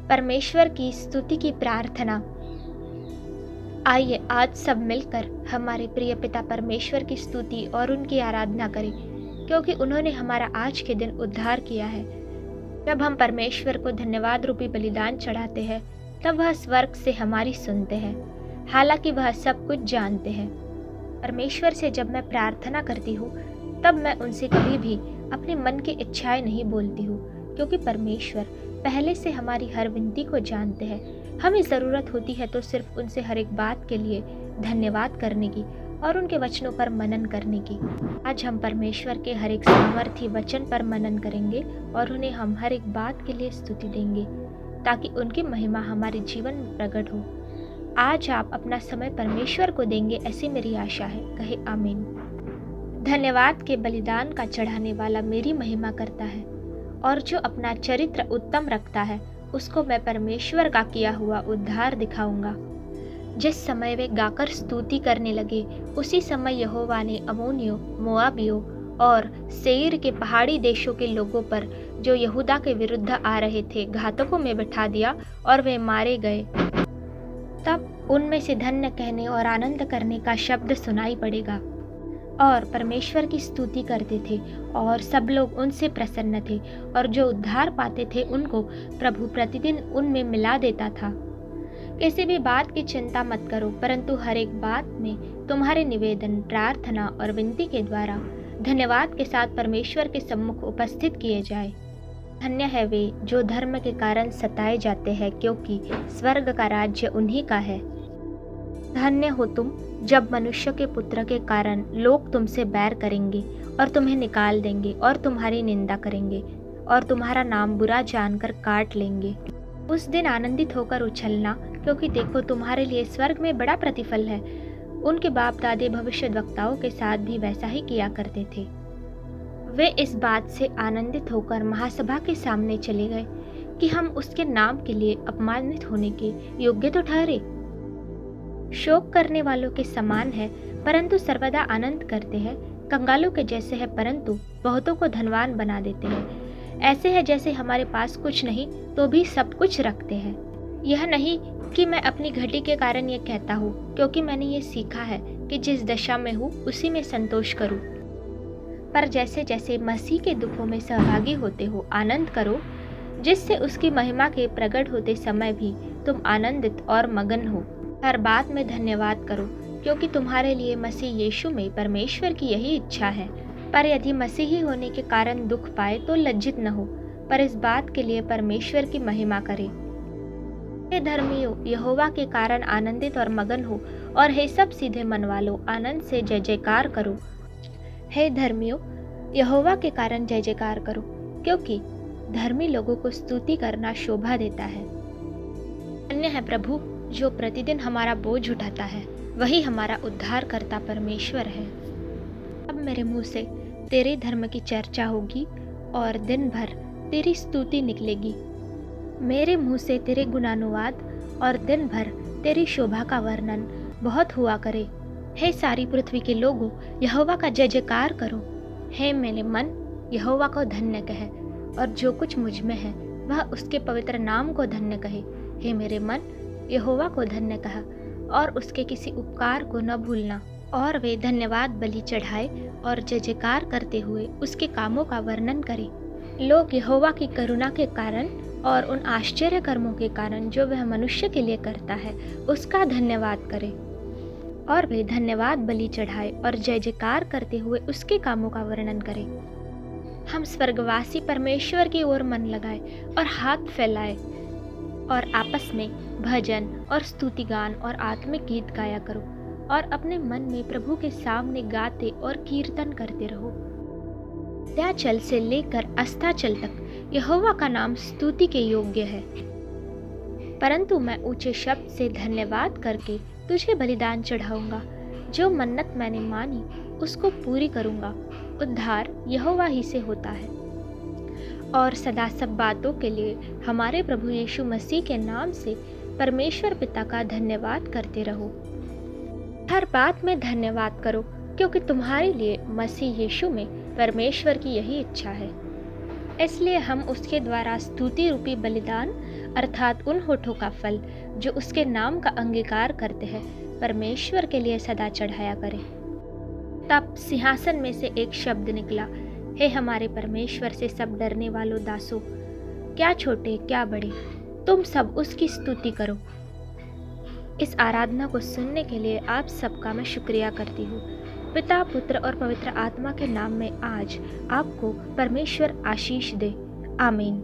परमेश्वर की स्तुति की प्रार्थना। आइए आज सब मिलकर हमारे प्रिय पिता परमेश्वर की स्तुति और उनकी आराधना करें, क्योंकि उन्होंने हमारा आज के दिन उद्धार किया है। जब हम परमेश्वर को धन्यवाद रूपी बलिदान चढ़ाते हैं, तब वह स्वर्ग से हमारी सुनते हैं, हालांकि वह सब कुछ जानते हैं। परमेश्वर से जब मैं प्रार्थना करती हूँ, तब मैं उनसे कभी भी अपने मन की इच्छाएं नहीं बोलती हूँ, क्योंकि परमेश्वर पहले से हमारी हर विनती को जानते हैं। हमें ज़रूरत होती है तो सिर्फ उनसे हर एक बात के लिए धन्यवाद करने की और उनके वचनों पर मनन करने की। आज हम परमेश्वर के हर एक सामर्थी वचन पर मनन करेंगे और उन्हें हम हर एक बात के लिए स्तुति देंगे, ताकि उनकी महिमा हमारे जीवन में प्रकट हो। आज आप अपना समय परमेश्वर को देंगे, ऐसी मेरी आशा है। कहे आमीन। धन्यवाद के बलिदान का चढ़ाने वाला मेरी महिमा करता है, और जो अपना चरित्र उत्तम रखता है उसको मैं परमेश्वर का किया हुआ उद्धार दिखाऊंगा। जिस समय वे गाकर स्तुति करने लगे, उसी समय यहोवा ने अम्मोनियों, मोआबियों और सेईर के पहाड़ी देशों के लोगों पर, जो यहूदा के विरुद्ध आ रहे थे, घातकों में बिठा दिया और वे मारे गए। तब उनमें से धन्य कहने और आनंद करने का शब्द सुनाई पड़ेगा, और परमेश्वर की स्तुति करते थे, और सब लोग उनसे प्रसन्न थे, और जो उद्धार पाते थे उनको प्रभु प्रतिदिन उनमें मिला देता था। किसी भी बात की चिंता मत करो, परंतु हर एक बात में तुम्हारे निवेदन, प्रार्थना और विनती के द्वारा धन्यवाद के साथ परमेश्वर के सम्मुख उपस्थित किए जाए। धन्य है वे जो धर्म के कारण सताए जाते हैं, क्योंकि स्वर्ग का राज्य उन्हीं का है। धन्य हो तुम जब मनुष्य के पुत्र के कारण लोग तुमसे बैर करेंगे और तुम्हें निकाल देंगे और तुम्हारी निंदा करेंगे और तुम्हारा नाम बुरा जानकर काट लेंगे। उस दिन आनंदित होकर उछलना, क्योंकि देखो तुम्हारे लिए स्वर्ग में बड़ा प्रतिफल है। उनके बाप दादे भविष्यद्वक्ताओं के साथ भी वैसा ही किया करते थे। वे इस बात से आनंदित होकर महासभा के सामने चले गए कि हम उसके नाम के लिए अपमानित होने के योग्य तो ठहरे। शोक करने वालों के समान है, परंतु सर्वदा आनंद करते हैं। कंगालों के जैसे है, परंतु बहुतों को धनवान बना देते हैं। ऐसे है जैसे हमारे पास कुछ नहीं तो भी सब कुछ रखते हैं। यह नहीं कि मैं अपनी घटी के कारण ये कहता हूँ, क्योंकि मैंने ये सीखा है कि जिस दशा में हूँ उसी में संतोष करूँ। पर जैसे जैसे मसीह के दुखों में सहभागी होते हो, आनंद करो, जिससे उसकी महिमा के प्रकट होते समय भी तुम आनंदित और मगन हो। हर बात में धन्यवाद करो, क्योंकि तुम्हारे लिए मसीह यीशु में परमेश्वर की यही इच्छा है। पर यदि मसीही होने के कारण दुख पाए तो लज्जित न हो, पर इस बात के लिए परमेश्वर की महिमा करे। हे धर्मियों, यहोवा के कारण आनंदित और मगन हो, और हे सब सीधे मन वालों, आनंद से जय जयकार करो। हे धर्मियों, यहोवा के कारण जय जयकार करो, क्योंकि धर्मी लोगों को स्तुति करना शोभा देता है। धन्य है प्रभु जो प्रतिदिन हमारा बोझ उठाता है, वही हमारा उद्धार करता परमेश्वर है। अब मेरे मुंह से तेरे धर्म की चर्चा होगी और दिन भर तेरी स्तुति निकलेगी। मेरे मुंह से तेरे गुणानुवाद और दिन भर तेरी शोभा का वर्णन बहुत हुआ करे। हे सारी पृथ्वी के लोगों, यहोवा का जय जयकार करो। हे मेरे मन, यहोवा को धन्य कहे, और जो कुछ मुझ में है वह उसके पवित्र नाम को धन्य कहे। हे मेरे मन, यहोवा को धन्य कहा और उसके किसी उपकार को न भूलना। और वे धन्यवाद बलि चढ़ाए और जय जयकार करते हुए उसके कामों का वर्णन करें। लोग यहोवा की करुणा के कारण और उन आश्चर्य कर्मों के कारण जो वह मनुष्य के लिए करता है, उसका धन्यवाद करें। और वे धन्यवाद बलि चढ़ाए और जय जयकार करते हुए उसके कामों का वर्णन करें। हम स्वर्गवासी परमेश्वर की ओर मन लगाए और हाथ फैलाए, और आपस में भजन और स्तुतिगान और आत्मिक गीत गाया करो, और अपने मन में प्रभु के सामने गाते और कीर्तन करते रहो। विंध्याचल से लेकर अस्ताचल तक यहोवा का नाम स्तुति के योग्य है। परंतु मैं ऊंचे शब्द से धन्यवाद करके तुझे बलिदान चढ़ाऊंगा। जो मन्नत मैंने मानी उसको पूरी करूंगा। उद्धार यहोवा ही से होता है, और सदा सब बातों के लिए हमारे प्रभु यीशु मसीह के नाम से परमेश्वर पिता का धन्यवाद करते रहो। हर बात में धन्यवाद करो, क्योंकि तुम्हारे लिए मसीह यीशु में परमेश्वर की यही इच्छा है। इसलिए हम उसके द्वारा स्तुति रूपी बलिदान अर्थात उन होठों का फल जो उसके नाम का अंगीकार करते हैं परमेश्वर के लिए सदा चढ़ाया करें। तब सिंहासन में से एक शब्द निकला, हे हमारे परमेश्वर से सब डरने वालों दासों, क्या छोटे क्या बड़े, तुम सब उसकी स्तुति करो। इस आराधना को सुनने के लिए आप सबका मैं शुक्रिया करती हूँ। पिता, पुत्र और पवित्र आत्मा के नाम में आज आपको परमेश्वर आशीष दे। आमीन।